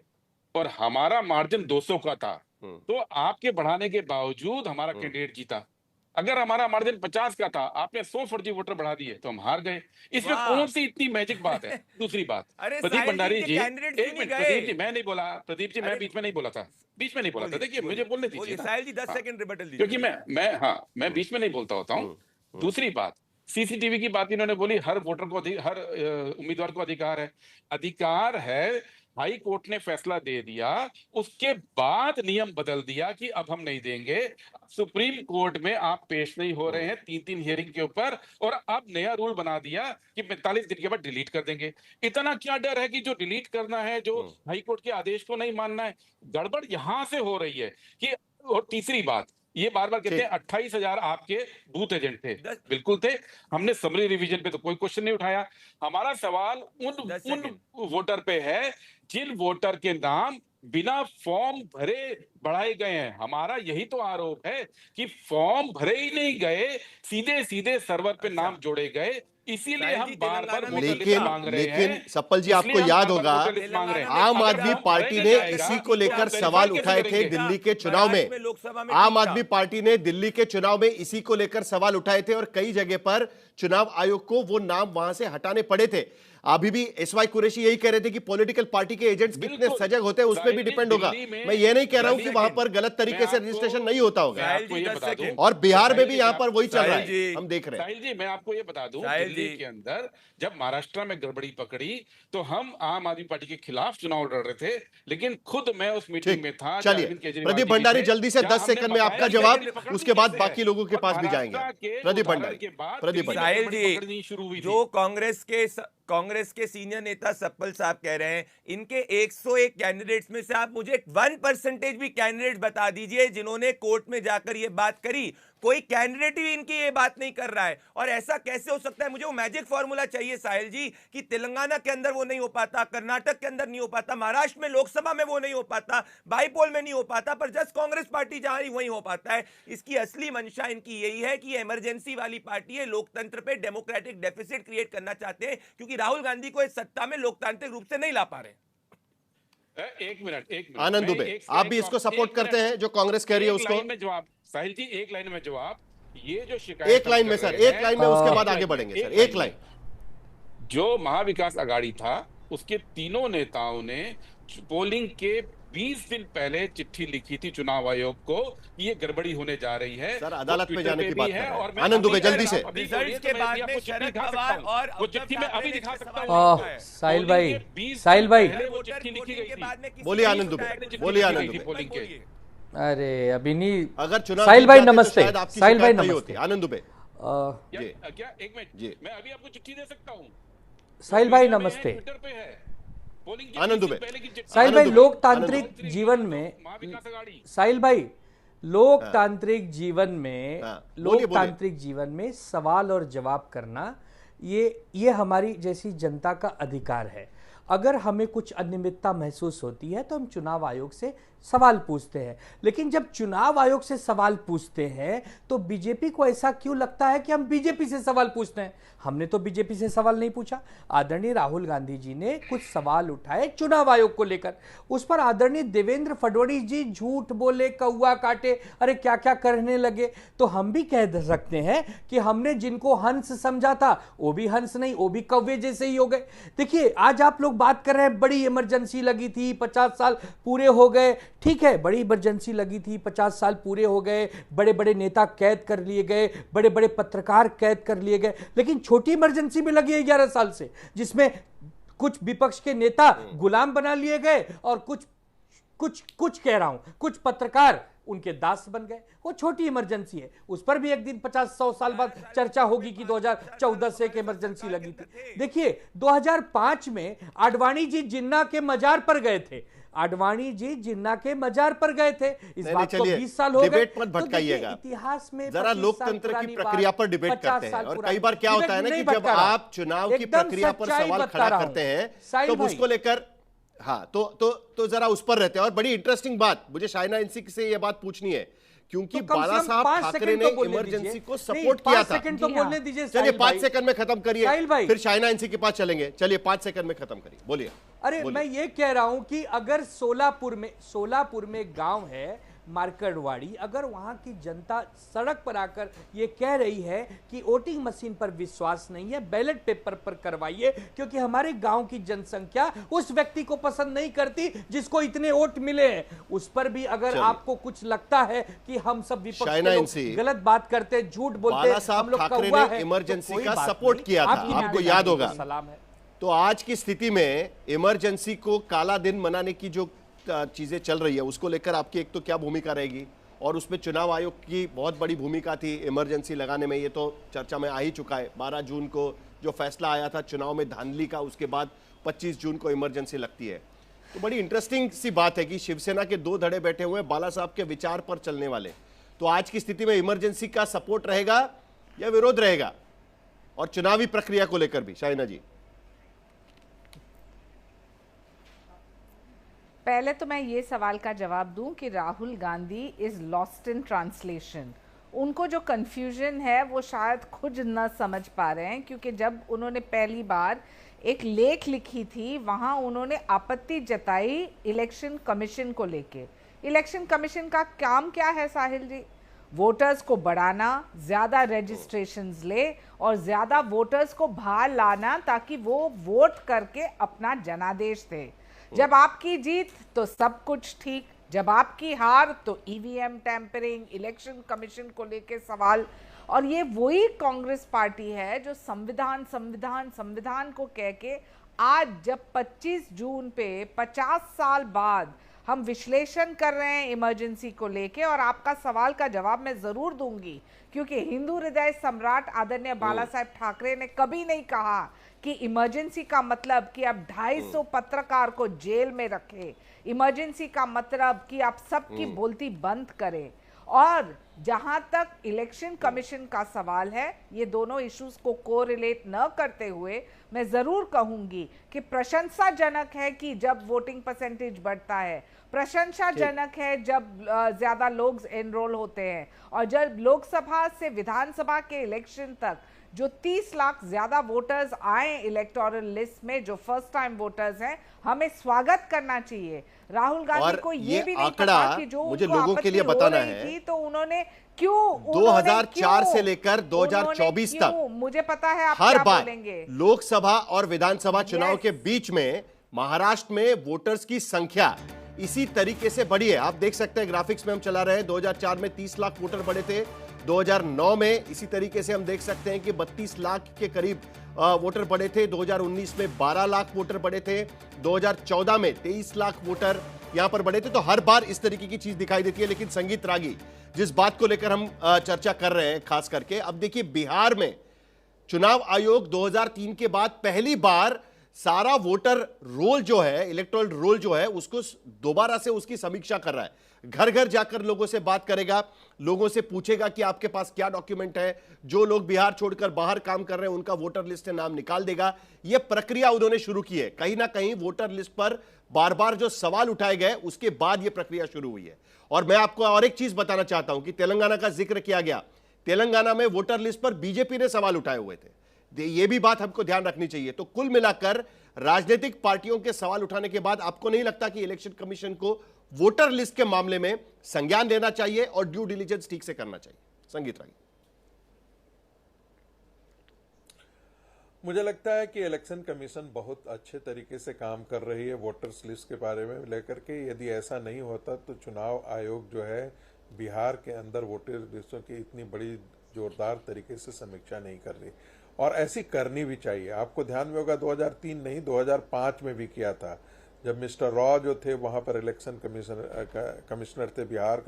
S8: और हमारा मार्जिन 200 का था, तो आपके बढ़ाने के बावजूद हमारा कैंडिडेट जीता। अगर हमारा मार्जिन 50 का था, आपने 100 फर्जी वोटर बढ़ा दिए तो हम हार गए। इसमें
S9: वाह।
S8: कौन सी इतनी मैजिक बात है? दूसरी बात,
S9: अरे
S8: प्रदीप
S9: साहिल जी,
S8: भंडारी
S9: इनके
S8: जी,
S9: कैंडिडेट
S8: एक
S9: क्यों नहीं
S8: मिनट,
S9: गए?
S8: प्रदीप जी मैं नहीं बोला, प्रदीप जी मैं
S9: अरे-
S8: बीच में नहीं बोला था, बीच में नहीं बोला था। देखिए मुझे बोलने दीजिए ना।
S9: साहिल जी 10
S8: हाँ।
S9: सेकंड रिबटल दीजिए।
S8: क्योंकि मैं बीच में नहीं बोलता होता हूँ। दूसरी बात, सीसीटीवी की बात इन्होंने बोली, हर वोटर को हर उम्मीदवार को अधिकार है हाई कोर्ट ने फैसला दे दिया, उसके बाद नियम बदल दिया कि अब हम नहीं देंगे। सुप्रीम कोर्ट में आप पेश नहीं हो रहे हैं 3-3 हियरिंग के ऊपर, और अब नया रूल बना दिया कि 45 दिन के बाद डिलीट कर देंगे। इतना क्या डर है कि जो डिलीट करना है, जो हाई कोर्ट के आदेश को नहीं मानना है? गड़बड़ यहां से हो रही है कि, और तीसरी बात, ये बार बार कहते हैं 28,000 आपके बूथ एजेंट थे। बिल्कुल थे, हमने समरी रिवीजन पे तो कोई क्वेश्चन नहीं उठाया। हमारा सवाल उन वोटर पे है जिन वोटर के नाम बिना फॉर्म भरे बढ़ाए गए हैं। हमारा यही तो आरोप है कि फॉर्म भरे ही नहीं गए, सीधे सीधे सर्वर पे नाम जोड़े गए, इसीलिए हम बार बार
S1: लेकिन सप्पल जी, आपको याद होगा आम आदमी पार्टी ने इसी को लेकर सवाल उठाए थे दिल्ली के चुनाव में। आम आदमी पार्टी ने दिल्ली के चुनाव में इसी को लेकर सवाल उठाए थे और कई जगह पर चुनाव आयोग को वो नाम वहां से हटाने पड़े थे। अभी भी एसवाई कुरैशी यही कह रहे थे कि पॉलिटिकल पार्टी के एजेंट्स कितने सजग होते हैं उस पर भी डिपेंड होगा। मैं ये नहीं कह रहा हूं कि वहां पर गलत तरीके से रजिस्ट्रेशन नहीं होता होगा, और बिहार में भी यहां पर वही चल रहा है, हम देख रहे हैं।
S8: साहिल जी, मैं आपको ये बता दूं, दिल्ली के अंदर जब महाराष्ट्र में गड़बड़ी पकड़ी तो हम आम आदमी पार्टी के खिलाफ चुनाव लड़ रहे थे, लेकिन खुद मैं उस मीटिंग में था।
S1: चलिए प्रदीप भंडारी, जल्दी से 10 सेकंड में आपका जवाब, उसके बाद बाकी लोगों के पास भी जाएंगे। प्रदीप भंडारी,
S9: शुरू हुई जो कांग्रेस के सीनियर नेता सप्पल साहब कह रहे हैं, इनके 101 कैंडिडेट्स में से आप मुझे 1% भी कैंडिडेट बता दीजिए जिन्होंने कोर्ट में जाकर ये बात करी। कोई कैंडिडेट ही इनकी ये बात नहीं कर रहा है, और ऐसा कैसे हो सकता है? मुझे वो मैजिक फॉर्मूला चाहिए साहिल जी कि तेलंगाना के अंदर वो नहीं हो पाता, कर्नाटक के अंदर नहीं हो पाता, महाराष्ट्र में लोकसभा में वो नहीं हो पाता, बाईपोल में नहीं हो पाता, पर जस्ट कांग्रेस पार्टी जहां वहीं हो पाता है। इसकी असली मंशा इनकी यही है कि इमरजेंसी वाली पार्टी है, लोकतंत्र पे डेमोक्रेटिक डेफिसिट क्रिएट करना चाहते हैं, क्योंकि राहुल गांधी को इस सत्ता में लोकतांत्रिक रूप से नहीं ला पा रहे।
S8: एक मिनट
S1: आनंद दुबे, आप भी इसको सपोर्ट करते हैं जो कांग्रेस कह रही है उसको?
S8: जवाब साहिल जी, एक लाइन में जवाब। ये जो शिकायत,
S1: एक लाइन में सर, एक लाइन में, उसके बाद आगे बढ़ेंगे सर, एक लाइन।
S8: जो महाविकास आघाड़ी था उसके तीनों नेताओं ने पोलिंग के 20 दिन पहले चिट्ठी लिखी थी चुनाव आयोग को, ये गड़बड़ी होने जा रही है।
S1: सर अदालत में जाने की बात है। आनंद दुबे जल्दी से।
S9: रिजल्ट्स के बाद में शरद पवार और
S8: वो चिट्ठी में अभी दिखा सकता हूं।
S10: साहिल भाई
S9: वो चिट्ठी लिखी गई थी।
S1: बोलिए आनंद दुबे, बोलिए आनंद दुबे।
S8: पोलिंग के
S10: अरे अभी नहीं,
S1: अगर चुनाव
S10: साहिल भाई नमस्ते। साहिल भाई नमस्ते।
S1: आनंद दुबे,
S8: क्या एक मिनट, मैं अभी आपको चिट्ठी दे सकता हूं?
S10: साहिल भाई नमस्ते।
S1: आनंद दुबे,
S10: साहिल भाई लोकतांत्रिक जीवन में, साहिल भाई लोकतांत्रिक जीवन में, लोकतांत्रिक जीवन में सवाल और जवाब करना ये हमारी जैसी जनता का अधिकार है। अगर हमें कुछ अनियमितता महसूस होती है तो हम चुनाव आयोग से सवाल पूछते हैं, लेकिन जब चुनाव आयोग से सवाल पूछते हैं तो बीजेपी को ऐसा क्यों लगता है कि हम बीजेपी से सवाल पूछते हैं? हमने तो बीजेपी से सवाल नहीं पूछा। आदरणीय राहुल गांधी जी ने कुछ सवाल उठाए चुनाव आयोग को लेकर, उस पर आदरणीय देवेंद्र फडणवीस जी झूठ बोले, कौवा काटे, अरे क्या क्या करने लगे। तो हम भी कह सकते हैं कि हमने जिनको हंस समझा था वो भी हंस नहीं, वो भी कौवे जैसे ही हो गए। देखिए आज आप लोग बात कर रहे हैं बड़ी इमरजेंसी लगी थी, 50 साल पूरे हो गए। ठीक है, बड़ी इमरजेंसी लगी थी, 50 साल पूरे हो गए, बड़े बड़े नेता कैद कर लिए गए, बड़े बड़े पत्रकार कैद कर लिए गए, लेकिन छोटी इमरजेंसी भी लगी है 11 साल से, जिसमें कुछ विपक्ष के नेता गुलाम बना लिए गए और कुछ कह रहा हूं, कुछ पत्रकार उनके दास बन गए। वो छोटी इमरजेंसी है, उस पर भी एक दिन 50-100 साल बाद चर्चा होगी कि 2014 से एक इमरजेंसी लगी थी। देखिए 2005 में आडवाणी जी जिन्ना के मजार पर गए थे, आडवाणी जी जिन्ना के मजार पर गए थे। इस बात को 20 साल हो गए।
S1: डिबेट मत भटकाइएगा,
S10: इतिहास में
S1: जरा लोकतंत्र की प्रक्रिया पर डिबेट करते हैं। और कई बार क्या होता है ना कि जब आप चुनाव की प्रक्रिया पर सवाल खड़ा करते हैं तो उसको लेकर, हाँ तो जरा उस पर रहते हैं। और बड़ी इंटरेस्टिंग बात मुझे शाइना इंसी से यह बात पूछनी है, क्योंकि बाला साहब ठाकरे ने इमरजेंसी को सपोर्ट किया था। चलिए 5 सेकंड में खत्म करिए, फिर शाइना इंसी के पास चलेंगे। चलिए 5 सेकंड में खत्म करिए, बोलिए।
S10: अरे मैं ये कह रहा हूं कि अगर सोलापुर में गांव है मार्कड़वाड़ी, अगर वहां की जनता सड़क पर आकर ये कह रही है कि वोटिंग मशीन पर विश्वास नहीं है, बैलेट पेपर पर करवाइए, क्योंकि हमारे गांव की जनसंख्या उस व्यक्ति को पसंद नहीं करती जिसको इतने वोट मिले हैं, उस पर भी अगर आपको कुछ लगता है कि हम सब विपक्ष के लोग गलत बात करते, झूठ बोलते, हम लोग का हुआ है,
S1: इमरजेंसी का सपोर्ट किया था, आपको याद होगा।
S10: सलाम है।
S1: तो आज की स्थिति में इमरजेंसी को काला दिन मनाने की जो चीजें चल रही है उसको लेकर आपकी एक तो क्या भूमिका रहेगी, और उसमें चुनाव आयोग की बहुत बड़ी भूमिका थी इमरजेंसी लगाने में, ये तो चर्चा में आ ही चुका है। 12 जून को जो फैसला आया था चुनाव में धांधली का, उसके बाद 25 जून को इमरजेंसी लगती है। तो बड़ी इंटरेस्टिंग सी बात है कि शिवसेना के 2 धड़े बैठे हुए हैं बाला साहब के विचार पर चलने वाले। तो आज की स्थिति में इमरजेंसी का सपोर्ट रहेगा या विरोध रहेगा, और चुनावी प्रक्रिया को लेकर भी? शाइना जी।
S11: पहले तो मैं ये सवाल का जवाब दूं कि Rahul Gandhi is lost in translation. उनको जो कंफ्यूजन है वो शायद खुद न समझ पा रहे हैं, क्योंकि जब उन्होंने पहली बार एक लेख लिखी थी वहां उन्होंने आपत्ति जताई इलेक्शन कमीशन को लेके। इलेक्शन कमीशन का काम क्या है साहिल जी? वोटर्स को बढ़ाना, ज़्यादा रजिस्ट्रेशंस ले और ज़्यादा वोटर्स को बाहर लाना ताकि वो वोट करके अपना जनादेश दे। जब आपकी जीत तो सब कुछ ठीक, जब आपकी हार तो ईवीएम टैंपरिंग, इलेक्शन कमीशन को लेके सवाल। और ये वही कांग्रेस पार्टी है जो संविधान संविधान संविधान को कह के आज जब 25 जून पे 50 साल बाद हम विश्लेषण कर रहे हैं इमरजेंसी को लेके, और आपका सवाल का जवाब मैं जरूर दूंगी, क्योंकि हिंदू हृदय सम्राट आदरणीय बाला साहेब ठाकरे ने कभी नहीं कहा कि इमरजेंसी का मतलब कि आप 250 पत्रकार को जेल में रखें, इमरजेंसी का मतलब कि आप सबकी बोलती बंद करें। और जहां तक इलेक्शन कमीशन का सवाल है, ये दोनों इश्यूज को कोरिलेट न करते हुए मैं जरूर कहूंगी कि प्रशंसाजनक है कि जब वोटिंग परसेंटेज बढ़ता है, प्रशंसाजनक है जब ज्यादा लोग एनरोल होते हैं, और जब लोकसभा से विधानसभा के इलेक्शन तक जो 30 लाख ज्यादा वोटर्स आए इलेक्टोरल लिस्ट में, जो फर्स्ट टाइम वोटर्स हैं, हमें स्वागत करना चाहिए। राहुल गांधी को ये भी नहीं पता कि जो
S1: मुझे लोगों के लिए बताना है
S11: तो उन्होंने क्यों
S1: 2004 से लेकर 2024 तक,
S11: मुझे पता है आप
S1: हर
S11: क्या
S1: बार
S11: बोलेंगे,
S1: लोकसभा और विधानसभा चुनाव के बीच में महाराष्ट्र में वोटर्स की संख्या इसी तरीके से बढ़ी है। आप देख सकते हैं ग्राफिक्स में हम चला रहे हैं, 2004 में 30 लाख वोटर बढ़े थे, 2009 में इसी तरीके से हम देख सकते हैं कि 32 लाख के करीब वोटर बढ़े थे, 2019 में 12 लाख वोटर बढ़े थे, 2014 में 23 लाख वोटर यहां पर बढ़े थे। तो हर बार इस तरीके की चीज दिखाई देती है। लेकिन संगीत रागी, जिस बात को लेकर हम चर्चा कर रहे हैं खास करके, अब देखिए बिहार में चुनाव आयोग 2003 के बाद पहली बार सारा वोटर रोल जो है, इलेक्टोरल रोल जो है, उसको दोबारा से उसकी समीक्षा कर रहा है। घर घर जाकर लोगों से बात करेगा, लोगों से पूछेगा कि आपके पास क्या डॉक्यूमेंट है। जो लोग बिहार छोड़कर बाहर काम कर रहे हैं उनका वोटर लिस्ट में नाम निकाल देगा। यह प्रक्रिया उन्होंने शुरू की है। कहीं ना कहीं वोटर लिस्ट पर बार बार जो सवाल उठाए गए उसके बाद यह प्रक्रिया शुरू हुई है। और मैं आपको और एक चीज बताना चाहता हूं कि तेलंगाना का जिक्र किया गया, तेलंगाना में वोटर लिस्ट पर बीजेपी ने सवाल उठाए हुए थे, ये भी बात हमको ध्यान रखनी चाहिए। तो कुल मिलाकर राजनीतिक पार्टियों के सवाल उठाने के बाद आपको नहीं लगता कि इलेक्शन कमीशन को वोटर लिस्ट के मामले में संज्ञान लेना चाहिए और ड्यू डिलिजेंस ठीक से करना चाहिए? संगीत रागी।
S12: मुझे लगता है कि इलेक्शन कमीशन बहुत अच्छे तरीके से काम कर रही है वोटर्स लिस्ट के बारे में लेकर के। यदि ऐसा नहीं होता तो चुनाव आयोग जो है बिहार के अंदर वोटर लिस्टों की इतनी बड़ी जोरदार तरीके से समीक्षा नहीं कर रही, और ऐसी करनी भी चाहिए। आपको ध्यान में होगा 2003 नहीं 2005 में भी किया था, जब मिस्टर रॉ जो थे वहां पर इलेक्शन कमिश्नर थे, बिहार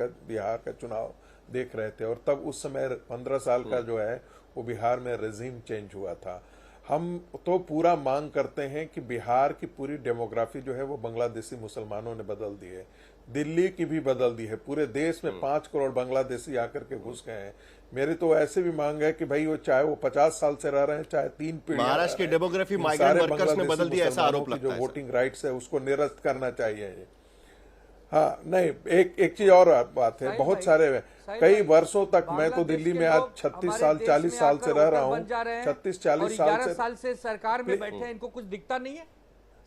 S12: का चुनाव देख रहे थे, और तब उस समय 15 साल का जो है वो बिहार में रेजिम चेंज हुआ था। हम तो पूरा मांग करते हैं कि बिहार की पूरी डेमोग्राफी जो है वो बांग्लादेशी मुसलमानों ने बदल दी है, दिल्ली की भी बदल दी है, पूरे देश में 5 करोड़ बांग्लादेशी आकर के घुस गए हैं। मेरी तो ऐसे भी मांग है कि भाई वो चाहे वो 50 साल से रह रहे हैं, चाहे 3 पीढ़ी,
S1: महाराष्ट्र की डेमोग्राफी माइग्रेंट वर्कर्स ने बदल दिया, ऐसा आरोप लगता है।
S12: जो वोटिंग राइट्स है उसको निरस्त करना चाहिए। हाँ, नहीं, एक चीज और बात है, बहुत सारे कई वर्षों तक मैं तो दिल्ली में आज 36 साल 40 साल से रह रहा हूँ, 36-40
S10: साल से सरकार में बैठे हैं, इनको कुछ दिखता नहीं है,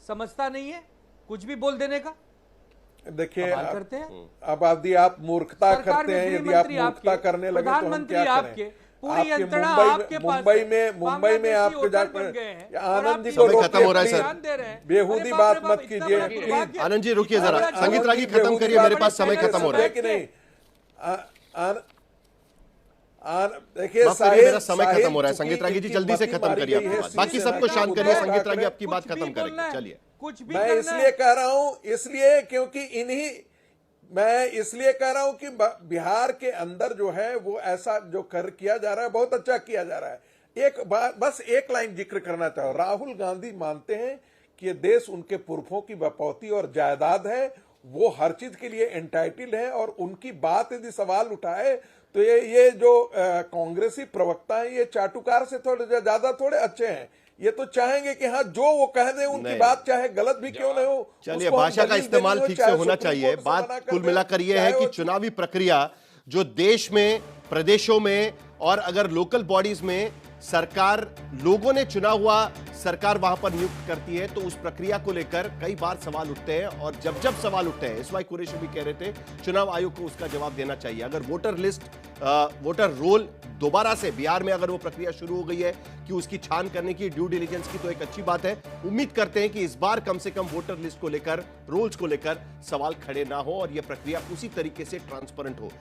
S10: समझता नहीं है, कुछ भी बोल देने का।
S12: देखिए अब यदि आप मूर्खता करते हैं, यदि आप मूर्खता करने लगे तो हम क्या करें? मुंबई में आप जाकर आनंद जी को
S1: खत्म हो रहा है सर,
S12: बेहूदी बात मत कीजिए।
S1: आनंद जी रुकिए जरा, संगीत रागी खत्म करिए, मेरे पास समय खत्म हो रहा है कि नहीं।
S12: देखिए
S1: मेरा समय खत्म हो रहा है। संगीत रागी जी जल्दी से खत्म करिए अपनी बात, बाकी सबको शांत करिए। संगीत रागी आपकी बात खत्म करेंगे, चलिए।
S10: कुछ भी
S12: मैं इसलिए कह रहा हूं, इसलिए क्योंकि मैं इसलिए कह रहा हूं कि बिहार के अंदर जो है वो ऐसा जो किया जा रहा है बहुत अच्छा किया जा रहा है। एक बात, बस एक लाइन जिक्र करना चाहूं। राहुल गांधी मानते हैं कि ये देश उनके पुरखों की बपौती और जायदाद है, वो हर चीज के लिए एंटाइटल है, और उनकी बात यदि सवाल उठाए तो ये जो कांग्रेसी प्रवक्ता है ये चाटुकार से थोड़े ज्यादा थोड़े अच्छे हैं। ये तो चाहेंगे कि हाँ जो वो कह दे उनकी बात चाहे गलत भी क्यों नहीं हो,
S1: चलिए भाषा का इस्तेमाल ठीक से होना चाहिए। बात कुल मिलाकर यह है कि चुनावी प्रक्रिया जो देश में, प्रदेशों में और अगर लोकल बॉडीज में सरकार, लोगों ने चुना हुआ सरकार वहां पर नियुक्त करती है, तो उस प्रक्रिया को लेकर कई बार सवाल उठते हैं। और जब जब सवाल उठते हैं, इस वाई कुरैशी भी कह रहे थे, चुनाव आयोग को उसका जवाब देना चाहिए। अगर वोटर लिस्ट, वोटर रोल दोबारा से बिहार में अगर वो प्रक्रिया शुरू हो गई है कि उसकी छान करने की, ड्यू डिलिजेंस की, तो एक अच्छी बात है। उम्मीद करते हैं कि इस बार कम से कम वोटर लिस्ट को लेकर, रोल्स को लेकर सवाल खड़े ना हो और यह प्रक्रिया उसी तरीके से ट्रांसपेरेंट हो।